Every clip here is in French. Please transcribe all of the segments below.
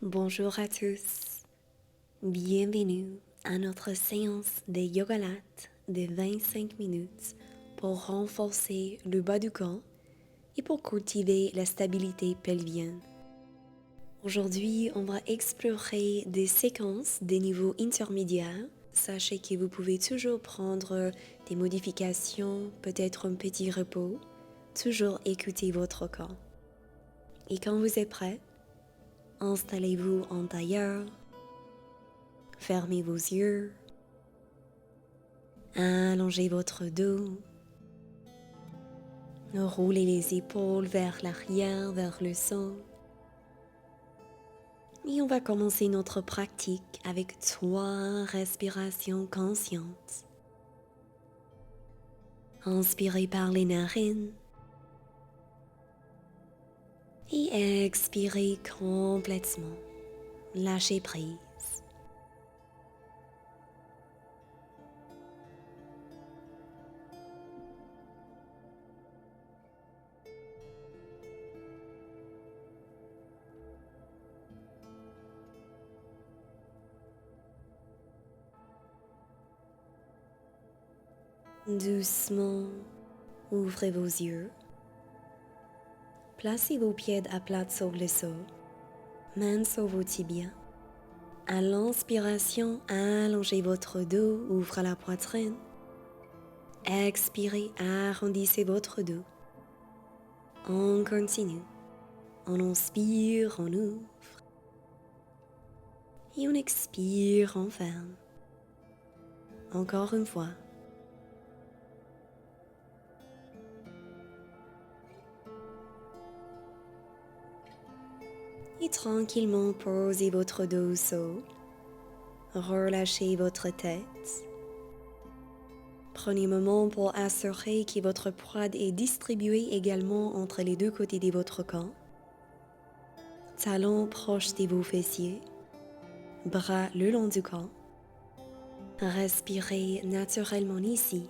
Bonjour à tous, bienvenue à notre séance de Yoga Lat de 25 minutes pour renforcer le bas du corps et pour cultiver la stabilité pelvienne. Aujourd'hui, on va explorer des séquences des niveaux intermédiaires. Sachez que vous pouvez toujours prendre des modifications, peut-être un petit repos, toujours écouter votre corps. Et quand vous êtes prêt, installez-vous en tailleur, fermez vos yeux, allongez votre dos, roulez les épaules vers l'arrière, vers le sol. Et on va commencer notre pratique avec 3 respirations conscientes. Inspirez par les narines et expirez complètement. Lâchez prise. Doucement, ouvrez vos yeux. Placez vos pieds à plat sur le sol, mains sur vos tibias. À l'inspiration, allongez votre dos, ouvrez la poitrine. Expirez, arrondissez votre dos. On continue. On inspire, on ouvre. Et on expire, on ferme. Encore une fois. Et tranquillement posez votre dos au sol. Relâchez votre tête. Prenez un moment pour assurer que votre poids est distribué également entre les deux côtés de votre corps. Talons proches de vos fessiers. Bras le long du corps. Respirez naturellement ici.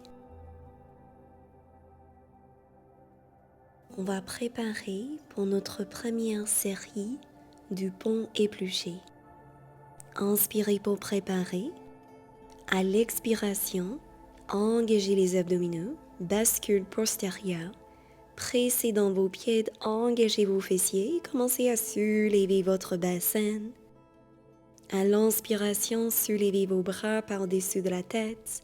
On va préparer pour notre première série du pont épluché. Inspirez pour préparer. À l'expiration, engagez les abdominaux, bascule postérieure. Pressez dans vos pieds, engagez vos fessiers, commencez à soulever votre bassin. À l'inspiration, soulevez vos bras par-dessus de la tête,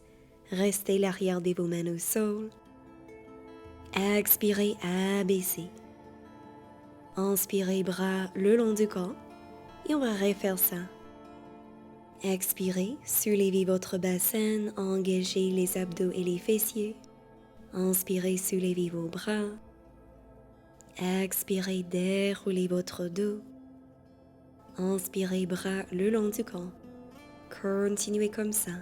restez l'arrière de vos mains au sol. Expirez, abaissez. Inspirez, bras le long du corps, et on va refaire ça. Expirez, soulevez votre bassin, engagez les abdos et les fessiers. Inspirez, soulevez vos bras. Expirez, déroulez votre dos. Inspirez, bras le long du corps. Continuez comme ça.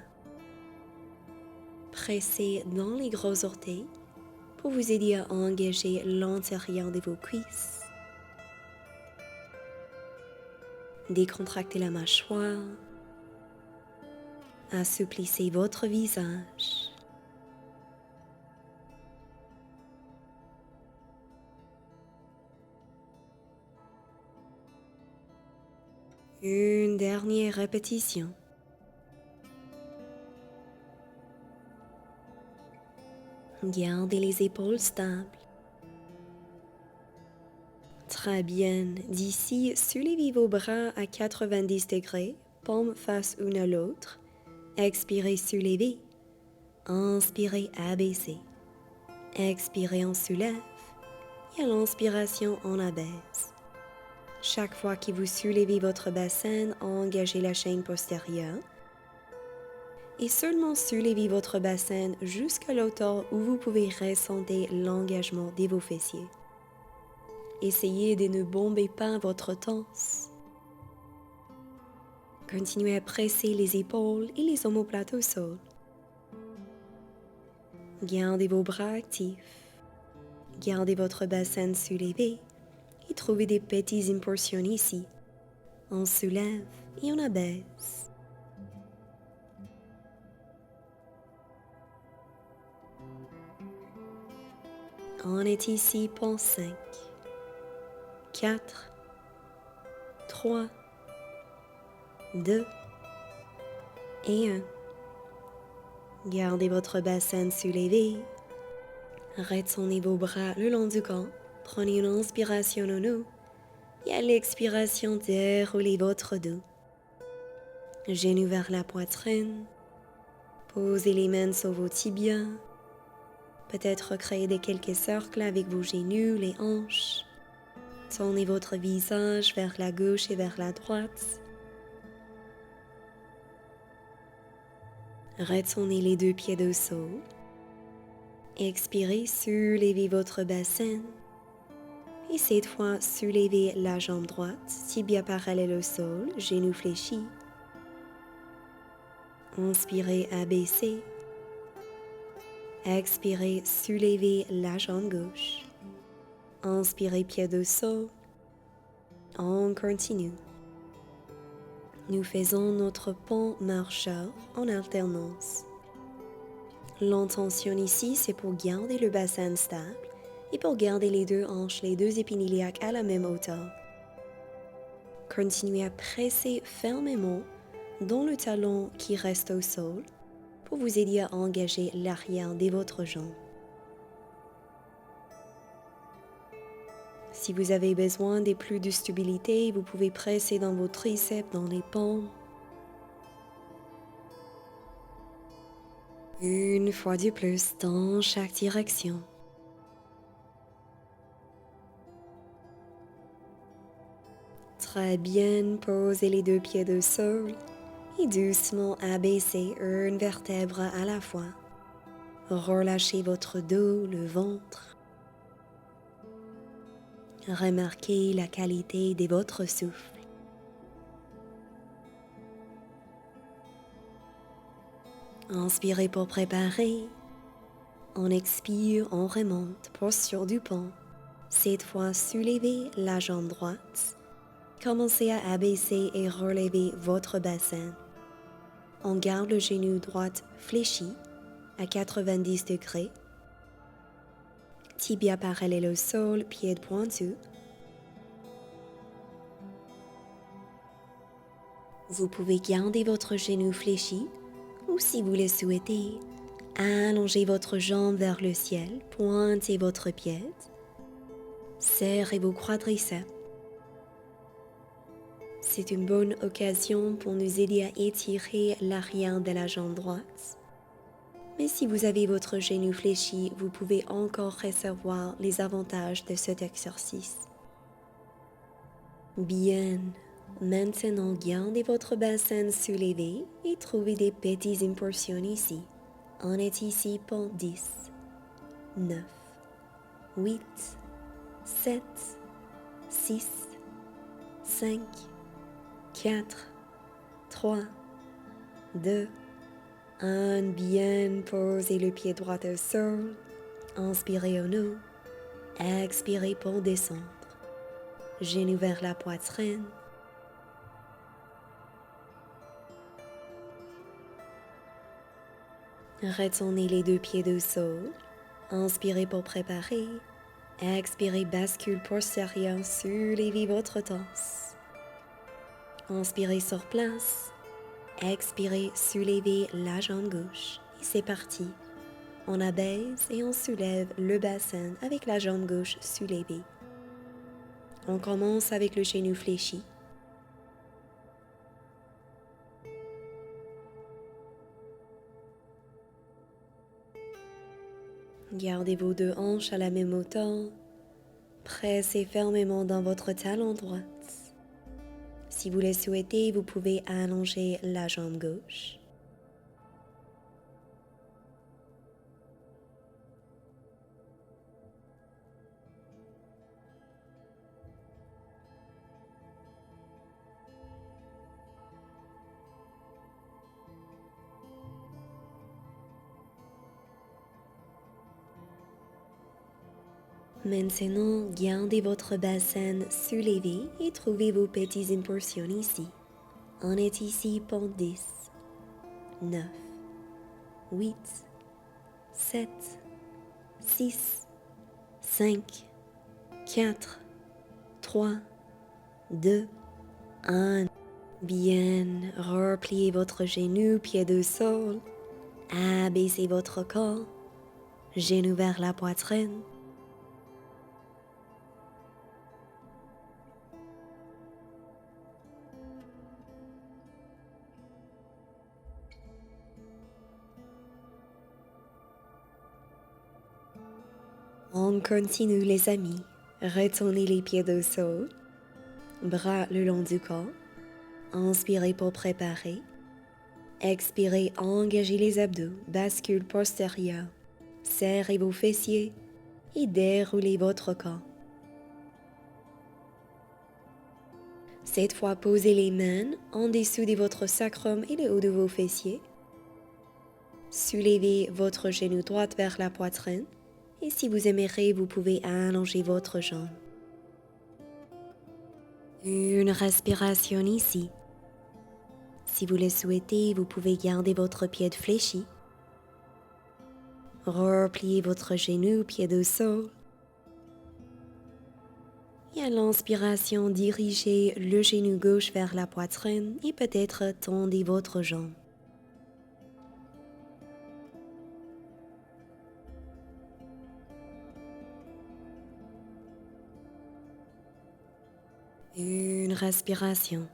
Pressez dans les gros orteils pour vous aider à engager l'intérieur de vos cuisses. Décontractez la mâchoire. Assouplissez votre visage. Une dernière répétition. Gardez les épaules stables. Très bien. D'ici, soulevez vos bras à 90 degrés, paumes face l'une à l'autre. Expirez, soulevez. Inspirez, abaissez. Expirez, on soulève. Et à l'inspiration, on abaisse. Chaque fois que vous soulevez votre bassin, engagez la chaîne postérieure. Et seulement soulevez votre bassin jusqu'à l'auteur où vous pouvez ressentir l'engagement de vos fessiers. Essayez de ne bomber pas votre torse. Continuez à presser les épaules et les omoplates au sol. Gardez vos bras actifs. Gardez votre bassin soulevé et trouvez des petites impulsions ici. On soulève et on abaisse. On est ici pour 5, 4, 3, 2 et 1. Gardez votre bassin soulevé. Retenez vos bras le long du corps. Prenez une inspiration au nez et à l'expiration, déroulez votre dos. Genoux vers la poitrine. Posez les mains sur vos tibias. Peut-être créer quelques cercles avec vos genoux, les hanches. Tournez votre visage vers la gauche et vers la droite. Retournez les deux pieds au sol. Expirez, soulevez votre bassin. Et cette fois, soulevez la jambe droite, tibia parallèle au sol, genou fléchi. Inspirez, abaissez. Expirez, soulevez la jambe gauche. Inspirez, pied au sol. On continue. Nous faisons notre pont marcheur en alternance. L'intention ici, c'est pour garder le bassin stable et pour garder les deux hanches, les deux épines iliaques à la même hauteur. Continuez à presser fermement dans le talon qui reste au sol pour vous aider à engager l'arrière de votre jambe. Si vous avez besoin de plus de stabilité, vous pouvez presser dans vos triceps, dans les paumes. Une fois de plus dans chaque direction. Très bien, posez les deux pieds au sol et doucement abaissez une vertèbre à la fois. Relâchez votre dos, le ventre. Remarquez la qualité de votre souffle. Inspirez pour préparer. On expire, on remonte, posture du pont. Cette fois, soulevez la jambe droite. Commencez à abaisser et relever votre bassin. On garde le genou droit fléchi à 90 degrés. Tibia parallèle au sol, pied pointu. Vous pouvez garder votre genou fléchi ou si vous le souhaitez, allongez votre jambe vers le ciel, pointez votre pied, serrez vos quadriceps. C'est une bonne occasion pour nous aider à étirer l'arrière de la jambe droite. Mais si vous avez votre genou fléchi, vous pouvez encore recevoir les avantages de cet exercice. Bien, maintenant gardez votre bassin soulevé et trouvez des petites impulsions ici. On est ici pour 10, 9, 8, 7, 6, 5, 4, 3, 2, 1. Bien, posez le pied droit au sol. Inspirez au nez. Expirez pour descendre. Genoux vers la poitrine. Retournez les deux pieds au sol. Inspirez pour préparer. Expirez, bascule postérieure, soulevez votre torse. Inspirez sur place. Expirez, soulevez la jambe gauche. Et c'est parti. On abaisse et on soulève le bassin avec la jambe gauche soulevée. On commence avec le genou fléchi. Gardez vos deux hanches à la même hauteur. Pressez fermement dans votre talon droit. Si vous le souhaitez, vous pouvez allonger la jambe gauche. Maintenant, gardez votre bassin soulevé et trouvez vos petites impulsions ici. On est ici pour 10, 9, 8, 7, 6, 5, 4, 3, 2, 1. Bien, repliez votre genou, pied au sol. Abaissez votre corps, genou vers la poitrine. On continue les amis. Retournez les pieds au sol, bras le long du corps. Inspirez pour préparer. Expirez, engagez les abdos, bascule postérieure. Serrez vos fessiers et déroulez votre corps. Cette fois, posez les mains en dessous de votre sacrum et le haut de vos fessiers. Soulevez votre genou droit vers la poitrine et si vous aimerez, vous pouvez allonger votre jambe. Une respiration ici. Si vous le souhaitez, vous pouvez garder votre pied fléchi. Repliez votre genou, pied au sol. Et à l'inspiration, dirigez le genou gauche vers la poitrine et peut-être tendez votre jambe. Une respiration.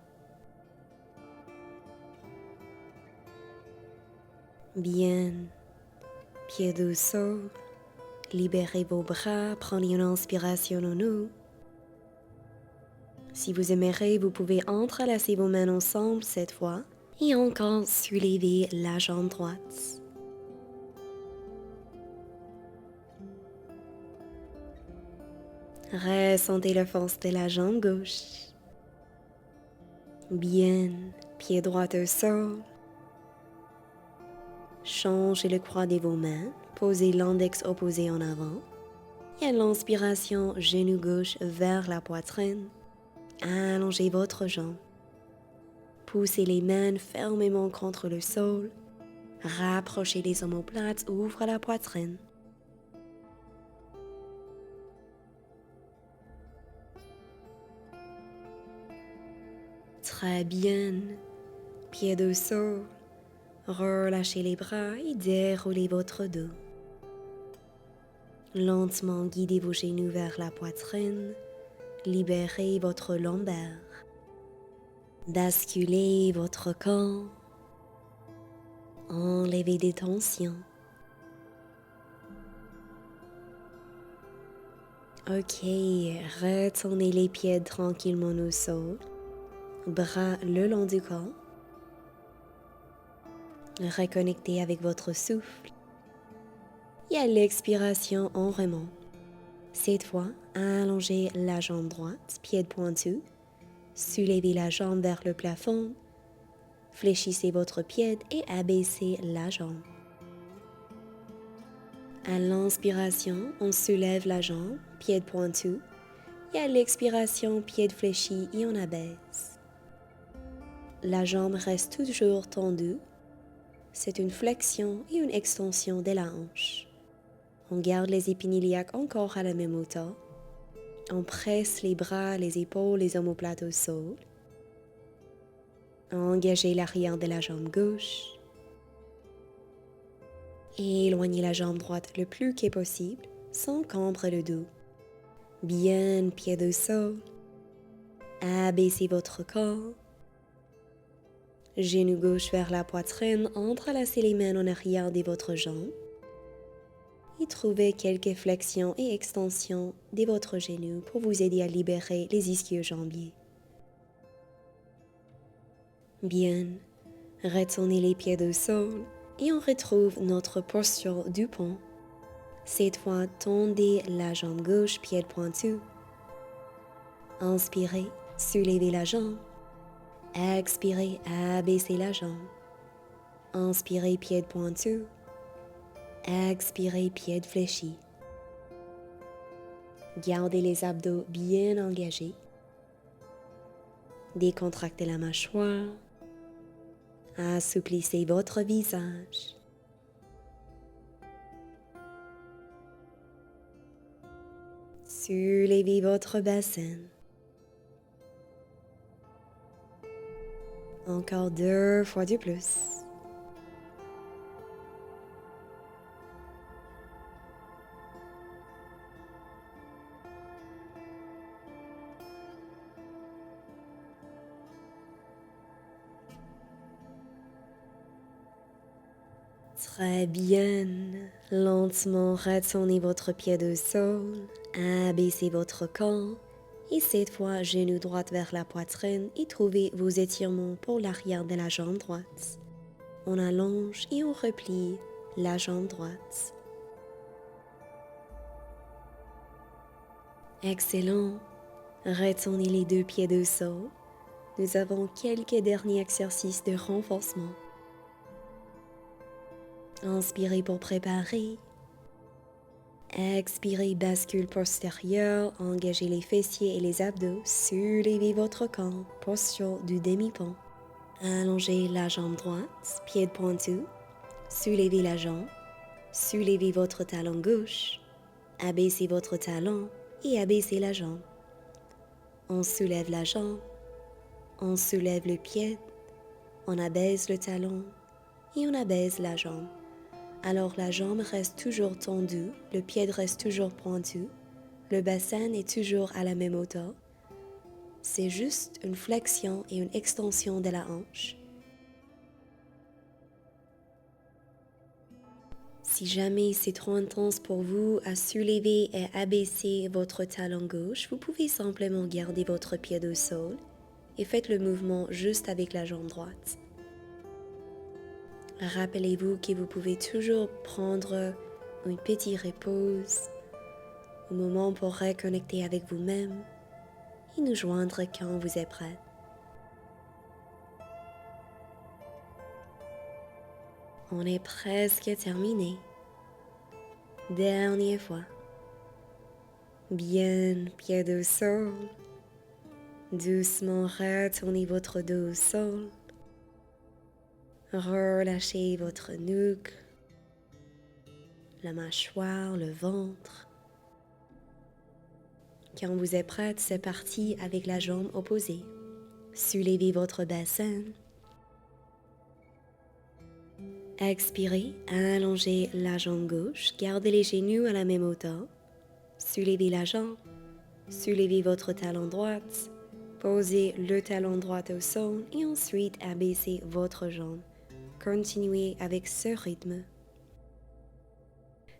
Bien. Pied au sol. Libérez vos bras, prenez une inspiration en haut. Si vous aimerez, vous pouvez entrelacer vos mains ensemble cette fois et encore soulevez la jambe droite. Ressentez la force de la jambe gauche. Bien, pied droit au sol. Changez le croix de vos mains, posez l'index opposé en avant. Et à l'inspiration, genou gauche vers la poitrine. Allongez votre jambe. Poussez les mains fermement contre le sol. Rapprochez les omoplates, ouvre la poitrine. Très bien. Pied au sol. Relâchez les bras et déroulez votre dos. Lentement guidez vos genoux vers la poitrine. Libérez votre lombaire. Basculez votre corps. Enlevez des tensions. Ok, retournez les pieds tranquillement au sol. Bras le long du corps. Reconnectez avec votre souffle. Et à l'expiration, on remonte. Cette fois, allongez la jambe droite, pied pointu. Soulevez la jambe vers le plafond. Fléchissez votre pied et abaissez la jambe. À l'inspiration, on soulève la jambe, pied pointu. Et à l'expiration, pied fléchi et on abaisse. La jambe reste toujours tendue. C'est une flexion et une extension de la hanche. On garde les épines iliaques encore à la même hauteur. On presse les bras, les épaules, les omoplates au sol. Engagez l'arrière de la jambe gauche. Et éloignez la jambe droite le plus qu'est possible, sans cambre le dos. Bien, pied au sol. Abaissez votre corps. Genou gauche vers la poitrine, entrelacez les mains en arrière de votre jambe. Et trouvez quelques flexions et extensions de votre genou pour vous aider à libérer les ischio-jambiers. Bien, retournez les pieds au sol et on retrouve notre posture du pont. Cette fois, tendez la jambe gauche, pied pointu. Inspirez, soulevez la jambe. Expirez, abaissez la jambe. Inspirez, pied pointu. Expirez, pied fléchi. Gardez les abdos bien engagés. Décontractez la mâchoire. Assouplissez votre visage. Soulevez votre bassin. Encore 2 fois de plus. Très bien. Lentement retournez votre pied au sol, abaissez votre corps et cette fois genou droit vers la poitrine et trouvez vos étirements pour l'arrière de la jambe droite. On allonge et on replie la jambe droite. Excellent. Retournez les 2 pieds au sol. Nous avons quelques derniers exercices de renforcement. Inspirez pour préparer. Expirez, bascule postérieure, engagez les fessiers et les abdos, soulevez votre corps, posture du demi-pont. Allongez la jambe droite, pied pointu, soulevez la jambe, soulevez votre talon gauche, abaissez votre talon et abaissez la jambe. On soulève la jambe, on soulève le pied, on abaisse le talon et on abaisse la jambe. Alors la jambe reste toujours tendue, le pied reste toujours pointu, le bassin est toujours à la même hauteur. C'est juste une flexion et une extension de la hanche. Si jamais c'est trop intense pour vous à soulever et abaisser votre talon gauche, vous pouvez simplement garder votre pied au sol et faites le mouvement juste avec la jambe droite. Rappelez-vous que vous pouvez toujours prendre une petite repose, un moment pour reconnecter avec vous-même et nous joindre quand vous êtes prêt. On est presque terminé. Dernière fois. Bien, pied au sol. Doucement retournez votre dos au sol. Relâchez votre nuque, la mâchoire, le ventre. Quand vous êtes prête, c'est parti avec la jambe opposée. Soulevez votre bassin. Expirez, allongez la jambe gauche, gardez les genoux à la même hauteur. Soulevez la jambe, soulevez votre talon droit, posez le talon droit au sol et ensuite abaissez votre jambe. Continuez avec ce rythme.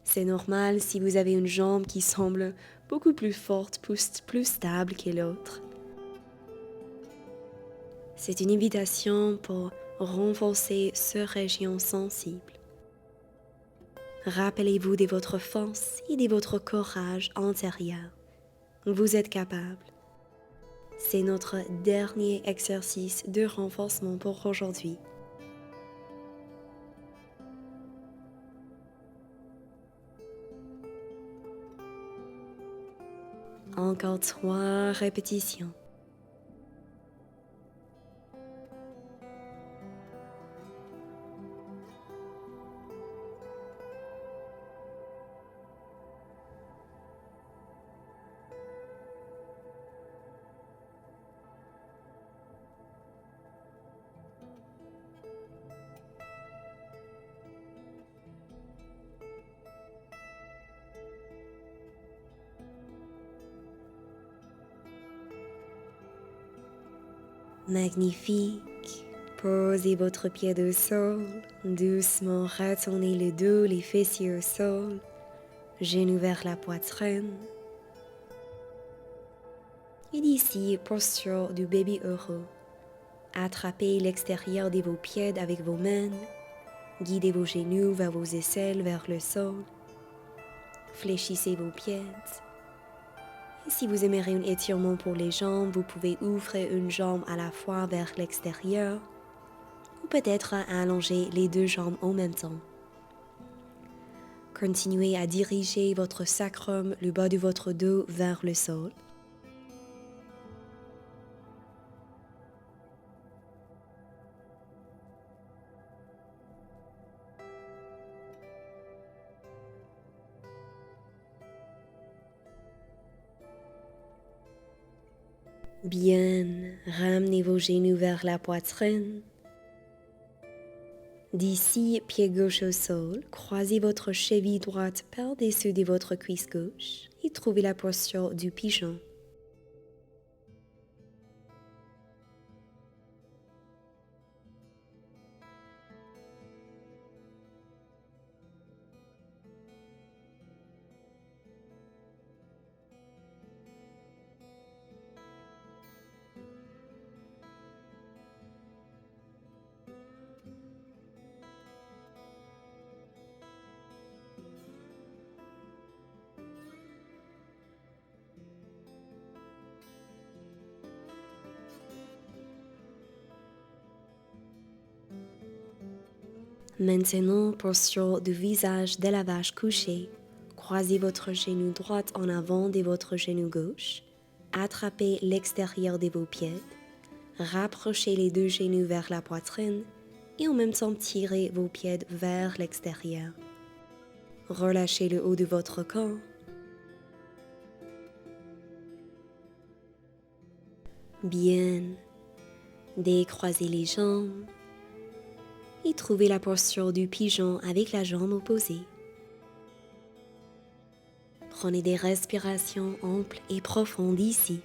C'est normal si vous avez une jambe qui semble beaucoup plus forte, plus stable que l'autre. C'est une invitation pour renforcer cette région sensible. Rappelez-vous de votre force et de votre courage intérieur. Vous êtes capable. C'est notre dernier exercice de renforcement pour aujourd'hui. Encore 3 répétitions. Magnifique. Posez votre pied au sol. Doucement retournez le dos, les fessiers au sol. Genoux vers la poitrine. Et d'ici, posture du baby euro. Attrapez l'extérieur de vos pieds avec vos mains. Guidez vos genoux vers vos aisselles, vers le sol. Fléchissez vos pieds. Et si vous aimeriez un étirement pour les jambes, vous pouvez ouvrir une jambe à la fois vers l'extérieur ou peut-être allonger les 2 jambes en même temps. Continuez à diriger votre sacrum, le bas de votre dos vers le sol. Bien, Ramenez vos genoux vers la poitrine. D'ici, pied gauche au sol, croisez votre cheville droite par-dessus de votre cuisse gauche et trouvez la posture du pigeon. Maintenant, posture du visage de la vache couchée. Croisez votre genou droit en avant de votre genou gauche. Attrapez l'extérieur de vos pieds. Rapprochez les deux genoux vers la poitrine et en même temps tirez vos pieds vers l'extérieur. Relâchez le haut de votre corps. Bien. Décroisez les jambes et trouvez la posture du pigeon avec la jambe opposée. Prenez des respirations amples et profondes ici.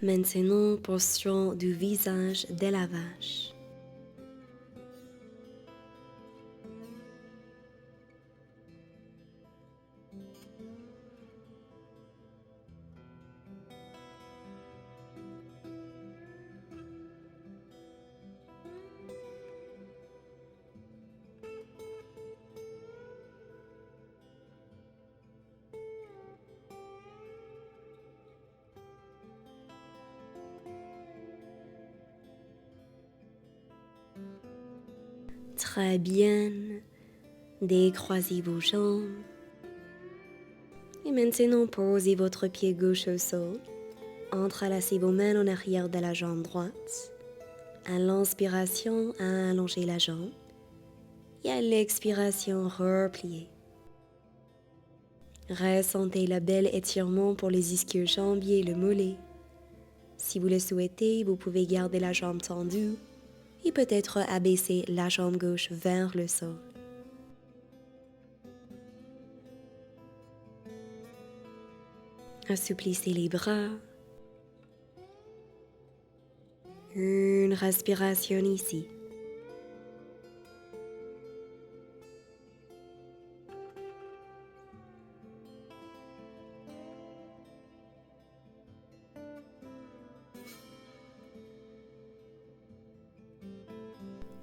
Maintenant, posture du visage de la vache. Très bien. Décroisez vos jambes. Et maintenant, posez votre pied gauche au sol. Entrelacez vos mains en arrière de la jambe droite. À l'inspiration, allongez la jambe. Et à l'expiration, repliez. Ressentez le bel étirement pour les ischio-jambiers et le mollet. Si vous le souhaitez, vous pouvez garder la jambe tendue et peut-être abaisser la jambe gauche vers le sol. Assouplissez les bras. Une respiration ici.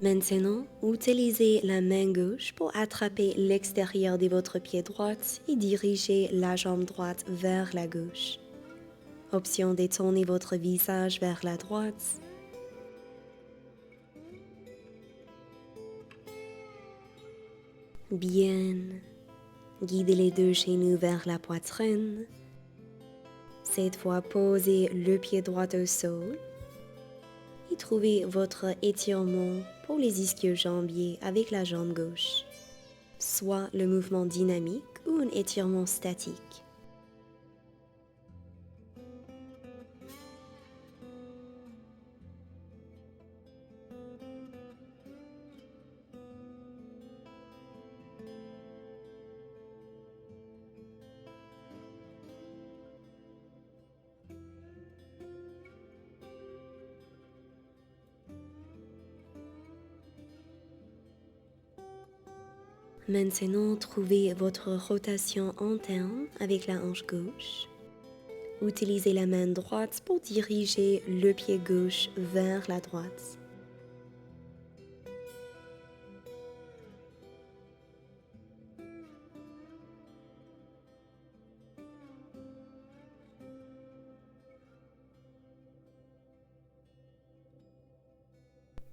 Maintenant, utilisez la main gauche pour attraper l'extérieur de votre pied droit et diriger la jambe droite vers la gauche. Option de tourner votre visage vers la droite. Bien. Guidez les deux genoux vers la poitrine. Cette fois, posez le pied droit au sol et trouvez votre étirement pour les ischio-jambiers avec la jambe gauche, soit le mouvement dynamique ou un étirement statique. Maintenant, trouvez votre rotation interne avec la hanche gauche. Utilisez la main droite pour diriger le pied gauche vers la droite.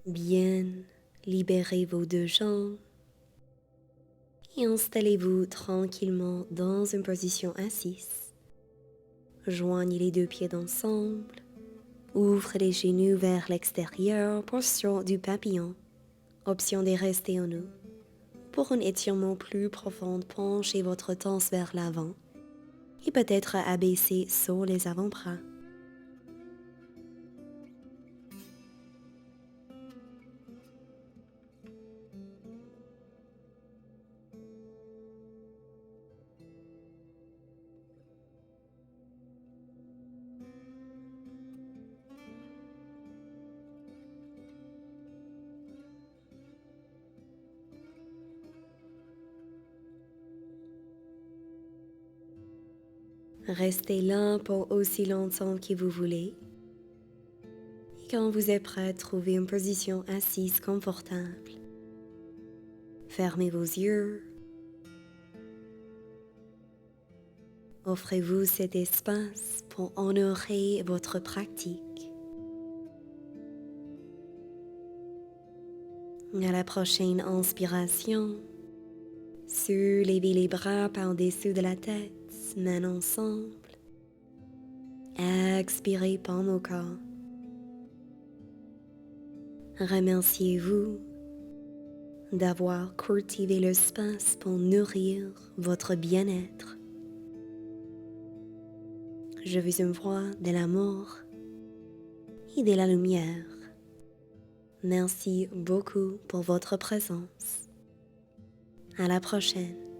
Bien, libérez vos deux jambes et installez-vous tranquillement dans une position assise. Joignez les deux pieds ensemble, ouvrez les genoux vers l'extérieur, posture du papillon, option de rester en haut. Pour un étirement plus profond, penchez votre torse vers l'avant et peut-être abaissez sur les avant-bras. Restez là pour aussi longtemps que vous voulez. Et quand vous êtes prêt, trouvez une position assise confortable. Fermez vos yeux. Offrez-vous cet espace pour honorer votre pratique. À la prochaine inspiration, soulevez les bras par-dessus de la tête, mains ensemble. Expirez par au corps. Remerciez-vous d'avoir cultivé l'espace pour nourrir votre bien-être. Je vous envoie de l'amour et de la lumière. Merci beaucoup pour votre présence. À la prochaine.